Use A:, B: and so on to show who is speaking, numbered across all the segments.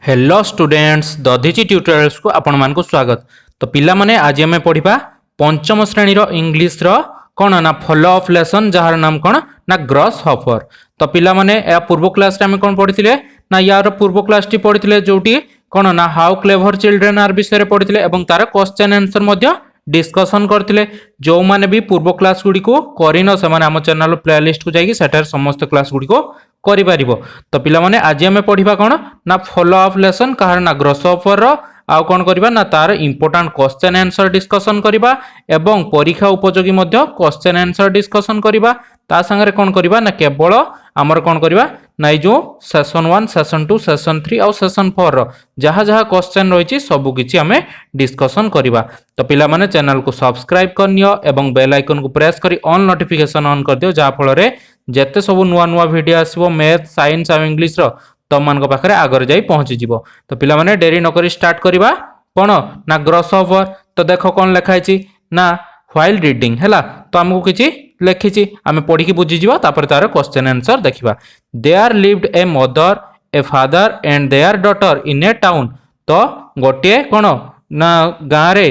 A: Hello students Dadhichi tutorials को आपण मान को स्वागत। तो पिला माने आज हमें पढ़िबा पंचम श्रेणी रो इंग्लिश रो कौन ना फॉलो अप लेसन जार नाम कौन ना ग्रॉस हॉपर। तो पिला माने या पूर्व क्लास में कौन पढ़िथिले ना यार पूर्व क्लास टी पढ़िथिले जोटी कौन ना हाउ क्लेवर चिल्ड्रेन आर विषय पढ़िथिले एवं तार क्वेश्चन आंसर मध्य डिस्कशन करथिले। जो माने भी पूर्व क्लास गुडी को करिनो से माने हम चैनल प्लेलिस्ट को जाई सेटर समस्त क्लास गुडी को करि पारिबो। तो पिला माने आज हमें पढ़िबा कोन ना फॉलो अप लेसन कहार ना ग्रॉसहॉपर रो आउ कोन करबा ना तार इंपोर्टेंट क्वेश्चन आंसर डिस्कशन करबा एवं परीक्षा उपयोगी मध्य क्वेश्चन आंसर डिस्कशन करबा। ता संगे कोन करबा ना केवल आमर कोन करबा ना जो सेशन 1 सेशन 2 सेशन 3 और सेशन 4 रो जहा जहा क्वेश्चन रहिछि सब किछि हमें डिस्कशन करबा। तो पिला माने चैनल को सब्सक्राइब करनियो एवं बेल आइकन को प्रेस करी ऑन नोटिफिकेशन ऑन कर दियो जहा फल रे जेते सब नुआ नुआ वीडियो आसीबो मैथ साइंस और इंग्लिश रो तम मान को पाखरे आगर जाई पहुंची जिवो। तो पिला माने देरी न करी स्टार्ट करबा कोन ना ग्रॉसहॉपर। तो देखो कोन लिखा है ना व्हाइल रीडिंग हैला। तो हमको किछि लिखिछि आमे पढी के बुझी जिवो तापर तार क्वेश्चन आंसर देखिबा। There lived a mother a father and their daughter in a town. तो गोटे कोन ना गाँ रे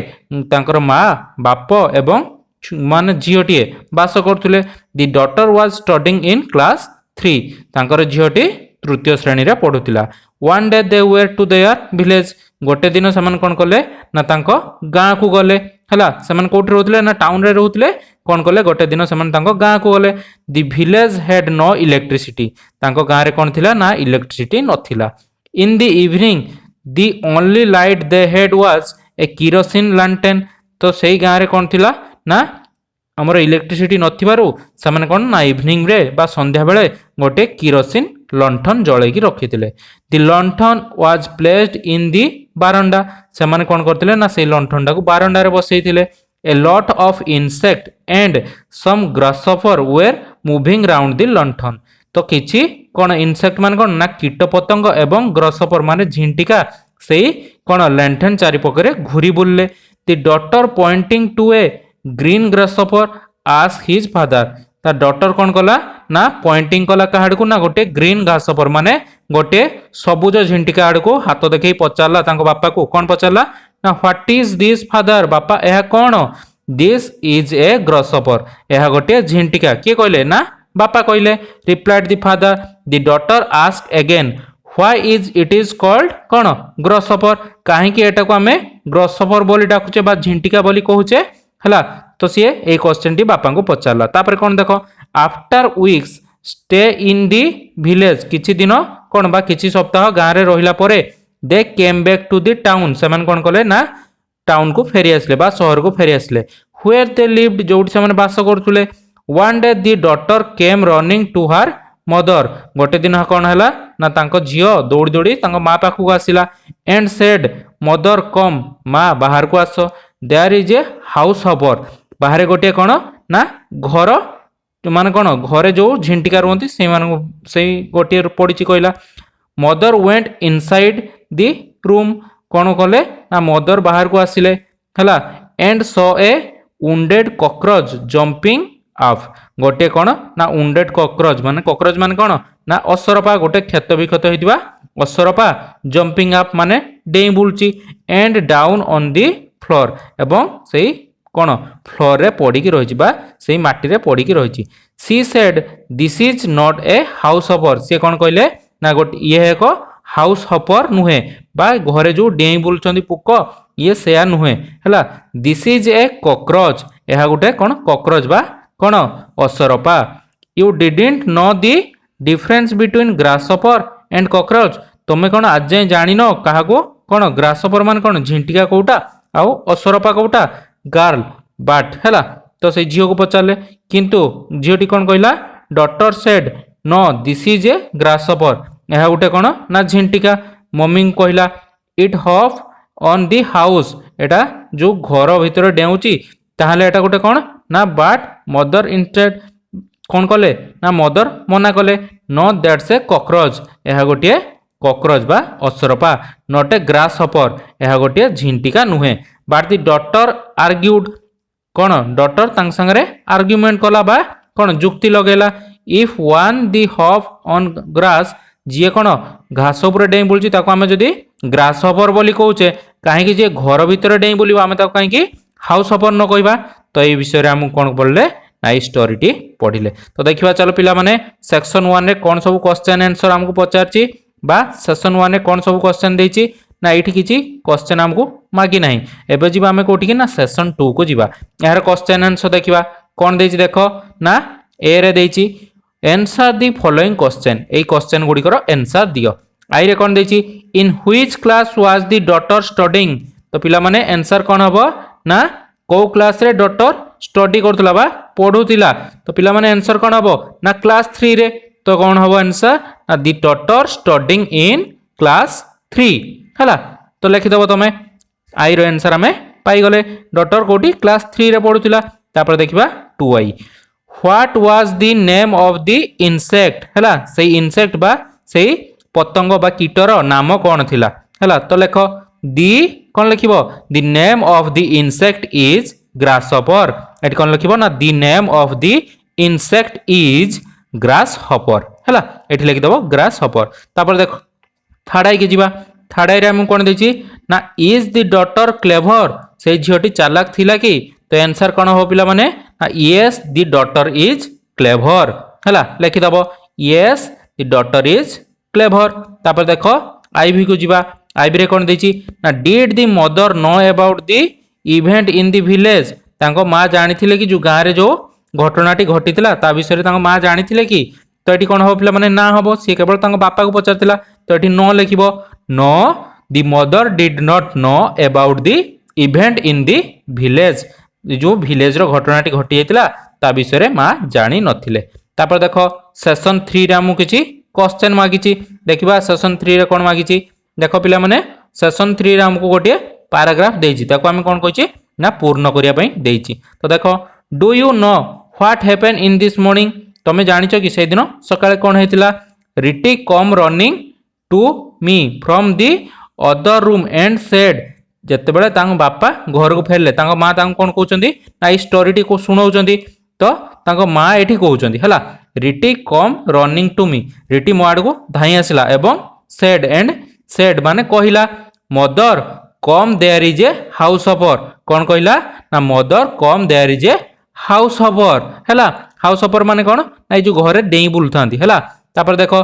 A: तांकर माँ बाप एवं मान झीटी बास करथुले। The daughter was studying in class 3। तांकर झीटी तृतीय श्रेणी रे पढुतिला। One day they were to their village. गोटे दिन समान कोन कले ना तांको गाँ को गले हला। समान कोठी रहउतले ना टाउन रे रहउतले कोन कले गोटे दिन समान तांको गाँ को गले। The village had no electricity. तांको गाँ रे कोन थिला ना इलेक्ट्रिसिटी नथिला। In the evening the only light they had was a kerosene lantern. तो सेही गाँ रे कोन थिला ना हमर इलेक्ट्रिसिटी नथिबारु समान कोन ना इवनिंग रे बा संध्या बेले गोटे केरोसिन लंठन जळे की रखिथिले। दि लंठन वाज प्लेस्ड इन दि बारंडा। से माने कोन करथिले ना से लंठनटा को बारंडा रे बसैथिले। A lot of insect and some grasshopper were moving round the लंठन। तो किछि कोन इंसेक्ट मान कोन ना कीट पतंग एवं ग्रासहॉपर माने झिंटिका सेही कोन लंठन चारि पकरे घुरी बुलले। The daughter pointing to a green grasshopper ask his father. ता डॉटर कोन कला ना पॉइंटिंग कला काहाड को ना गोटे ग्रीन ग्रासहॉपर माने गोटे सबुज झिंटिका आड़ को हाथ देखै पचारला तांको बापा को। कोन पचारला ना व्हाट इज दिस फादर। बापा एहा कोन। This is a grasshopper. एहा गोटे झिंटिका। के कहले ना बापा कहले। Replied the father. The daughter ask again why is it is called कोन ग्रासहॉपर। काहे कि एटा को हमें ग्रासहॉपर बोली डाकुचे बा झिंटिका बोली कहूचे हला। तो सी ए क्वेश्चन टी बापा को पचारला। तापर कोन देखो after weeks stay in the village. किछि दिन कोन बा किछि सप्ताह गाँ रे रहिला परे they came back to the town. सेमान कोन कले ना टाउन को फेरी आसले बा शहर को फेरी आसले। व्हेयर दे लिव्ड जोठी सेमान बास करथुले। One day the daughter came running to her mother. गोटे दिन कोन हला ना तांको झियो दौड़ी दौड़ी तांको माँ पाखु आसिला। एंड सेड मदर कम माँ बाहर को आस। There is a house hopper. बाहर गोटे कोन ना घर माने कोन घरे जो झिंटिका रुहंती से मान से गोटे पड़ी कहला। Mother went inside the room. कोन कले ना मदर बाहर को आसिले हला। And saw a wounded cockroach jumping up. गोटे कोन ना वुंडेड कॉकरोच माने कोन ना असरपा गोटे क्षत विक्षत होइतिबा असरपा जंपिंग अप माने डेई बुलची। And down on the floor एवं सेही कोन फ्लोर रे पड़ी की रहिछि बा सेही माटी रे पड़ी की रहिछि। She said this is not a house hopper. से कोन कहले ना गोटे ये एक हाउस हॉपर नुहे बा घरे जो डेई बुलचंदी पुक ये सेया नुहे हला। This is a cockroach. एहा गोटे कोन कॉकरोच बा कोन असरपा। You didn't know the difference between grasshopper and cockroach. तमे कोन आज जाय जानिनो काहाको कोन ग्रासहॉपर मान कोन झिंटिका कोउटा आउ असरपा कोउटा गर्ल बाट हैला। तो से झियो को पचारले किंतु झियोटी कोन कहला daughter said no this is a grasshopper. एहा गोटे कोन ना झिंटिका। मम्मी कहला it hop on the house. एटा जो घर भीतर डेउची ताहाले एटा गोटे कोन ना बाट मदर इंस्टेड कोन कले ना मदर मना कले नो दैट्स ए कॉकरोच। एहा गोटे कॉकरोच बा असरपा नॉट ए ग्रासहॉपर। एहा गोटे झिंटिका नुहे। But the daughter argued. कोन डॉटर तांग संगरे आर्ग्यूमेंट कला बा कोन जुक्ति लगेला। If one the hop on grass जी कोन घास ऊपर डेई बुलची ताको आमे जदी ग्रास हॉपर बोली कहूचे कहीं जे घर भितर डेई बुलिबो आमे ताको कहीं हाउस हॉपर न कहबा। तो ये विषय रे हम कोन पढ़ले ना ई स्टोरीटी पढ़िले। तो देखिबा चलो पिला माने सेक्शन 1 रे कोन सब क्वेश्चन आंसर हमको पचारची बा सेक्शन 1 रे कोन सब क्वेश्चन देची ना एठी किछि क्वेश्चन हमको मागी नाही। एबे जिबा हमें कोठी कि ना सेक्शन 2 को जिबा यार क्वेश्चन आंसर देखिबा कोन देची देखो ना ए रे देची आंसर द फॉलोइंग क्वेश्चन ए क्वेश्चन गुडी करो आंसर दियो। आई रे कोन देची in which class was the daughter studying. तो पिला माने आंसर कोन हबो ना को क्लास रे डॉटर स्टडी करथला बा पढुतिला। तो पिला माने आंसर कोन हबो ना क्लास 3 रे। तो कोन हबो आंसर ना the daughter studying in class 3 हला। तो लिखि दबो तमे आई रो आंसर हमें पाई गले डॉटर कोठी क्लास 3 रे पढुतिला। तापर देखिबा 2i what was the name of the insect हला से इंसेक्ट बा से पतंग बा कीटर नाम कोन थिला हला। तो लेखो दी कोन लिखिबो the name of the insect is grasshopper. एटी कोन लिखिबो ना the name of the insect is grasshopper हला। एटी लिखि दबो ग्रासहॉपर। तापर देखो थर्ड आई के जिबा थर्ड आई रे हम कोन देची ना इज द डॉटर क्लेवर से झियोटी चालाक थिला कि। तो आंसर कोन हो पिला माने yes the daughter is clever हला। लिखि दबो yes the daughter is clever. तापर देखो आईवी को जिबा आईवी रे कोन देची ना did the mother no about the event in the village. तांको मां जानिथिले कि जो गां रे जो घटनाटी घटितला ता विषय तांको मां जानिथिले कि। तो एटी कोन हो पिला माने ना हबो से केवल तांको बापा को पचारतिला। तो एटी नो लिखिबो no the mother did not know about the event in the village. जो विलेज रो घटनाटी घटी जाइतिला ता विषय रे मां जानि नथिले। तापर देखो सेशन 3 रे हमु किछि क्वेश्चन मागिछि देखिबा सेशन 3 रे कोन मागिछि देखो पिला माने सेशन 3 रे हमको गोटे पैराग्राफ देछि ताको हम कोन कहछि ना पूर्ण करिया पई देछि। तो देखो do you know what happen in this morning. तमे जानिचो कि से दिन सकाळे कोन हेतिला Riti come running to me from the other room and said जते बेले तांग बापा घर को फेरले तांग मां तांग कोन कहउचंदी ना ई स्टोरीटी को सुनाउचंदी। तो तांग मां एठी कहउचंदी हला रिटी कम रनिंग टू मी रिटी मो आड को धाई आसिला एवं सेड एंड सेड माने कहिला mother come there is a house hopper. कोन कहिला ना mother come there is a house hopper हला। हाउस हॉपर माने कोन ना ई जो घरे डेई बुलथांती हला। तापर देखो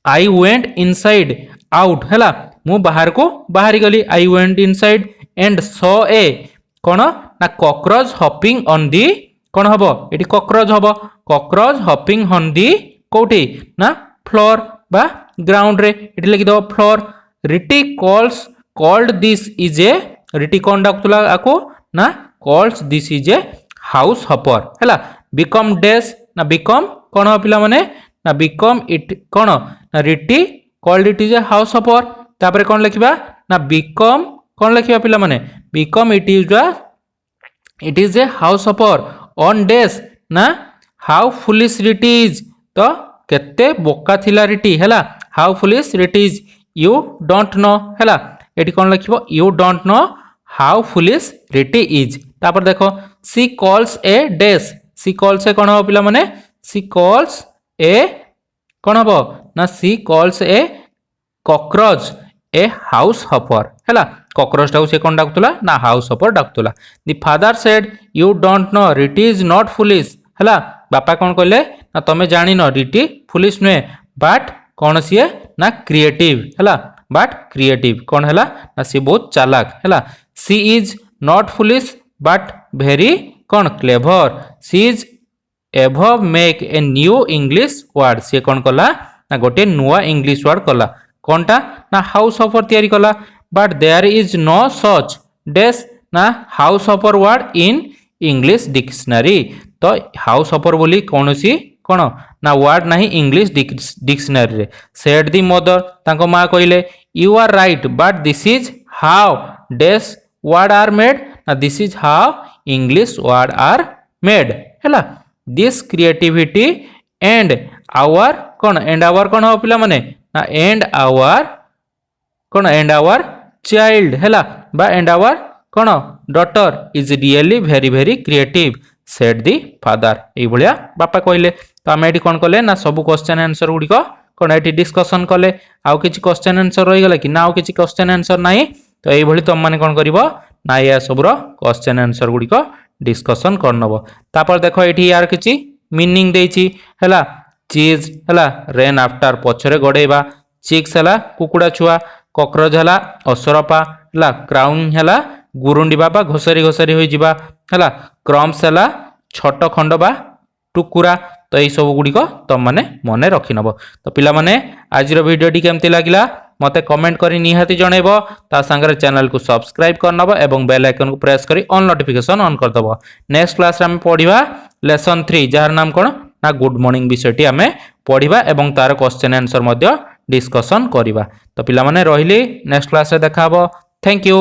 A: आई वेंट इनसाइड आउट हला मु बाहर को बाहरी गली I went inside and saw a कोन ना कॉकरोच हॉपिंग ऑन दी कोन हबो एटी कॉकरोच हबो कॉकरोच हॉपिंग ऑन दी कोठी ना फ्लोर बा ग्राउंड रे एटी लिखि दो floor. Riti calls called this is a Riti कोन डाकुला आको ना calls this is a house hopper हला। बिकम डेस ना बिकम कोन हो पिला माने ना बिकम इट कोन ना Riti called it is a house hopper. तापर कोन लिखिबा ना बिकम कोन लिखिबा पिला माने because it is a house hopper on डेस ना हाउ फुलिश रिटी इज। तो केते बोका थिला रिटी हला how foolish Riti is you don't know हला। एटी कोन लिखिबो you don't know how foolish Riti is. तापर देखो सी कॉल्स ए डेस सी कॉल्स ए कोन हो पिला माने सी कॉल्स ए कोन हबो ना she calls a cockroach a house hopper हला। कॉकरोच टाउ से कोन डाकुतला ना हाउस हॉपर डाकुतला। The father said you don't know Riti is not foolish हला। बापा कोन कहले ना तमे जानि न रिटी फुलिश नुए बट कोन सिए ना क्रिएटिव हला बट क्रिएटिव कोन हला ना सी बहुत चालाक हला। She is not foolish but very कोन क्लेवर सी इज एभव make a new English word से कोन कला ना गोटे नुआ इंग्लिश वर्ड कला कोनटा ना हाउस हॉपर तयारी कला। But there is no such these ना house hopper word in English dictionary. तो हाउस हॉपर बोली कोनोसी कोन ना वर्ड नाही इंग्लिश डिक्शनरी रे। सेड दी मदर तांको मां कहिले you are right but this is how these word are made ना this is how English word are made हला। This creativity and our own हो पिला माने ना एंड आवर चाइल्ड हला बा and our own daughter is really very very creative said the father. ए भलिया बापा कहले। तो हम एटी कोन कले ना सब क्वेश्चन आंसर गुडी को कौन ये डिस्कसन कले आउ किसी क्वेश्चन आंसर रही गला कि ना आउ किसी क्वेश्चन आंसर नहीं तो ये तुम मैंने कौन कर ना या सब क्वेश्चन आंसर गुड़िक डिस्कसन करनब तापर देख ये यार किसी मीनिंग देछि हैला चीज हैला रेन आफ्टर पछरे गड़ेबा चिक्स हैला कुकुड़ा छुआ कॉकरोच हैला असरपा हैला क्राउन हैला गुरुंडीबा बा घोसरी घोसरी होई जिबा हैला क्रम्स हैला छोट खंड बा टुकुरा तो यही सब गुड़िक तुम मैंने मन रखी नब तो पिला माने आज वीडियोटी केमती लगिला मते कमेंट करी निहाती जणेब ता संगे चैनल को सब्सक्राइब करनब एवं बेल आइकन को प्रेस करी ऑल नोटिफिकेशन ऑन कर दबो नेक्स्ट क्लास रे हम पढ़िबा लेसन 3 जार नाम कोन ना गुड मॉर्निंग विषयटी आमे पढ़िबा एवं तार क्वेश्चन आंसर मध्य डिस्कशन करिबा तो पिला माने रहिली नेक्स्ट क्लास रे देखा हबो थैंक यू।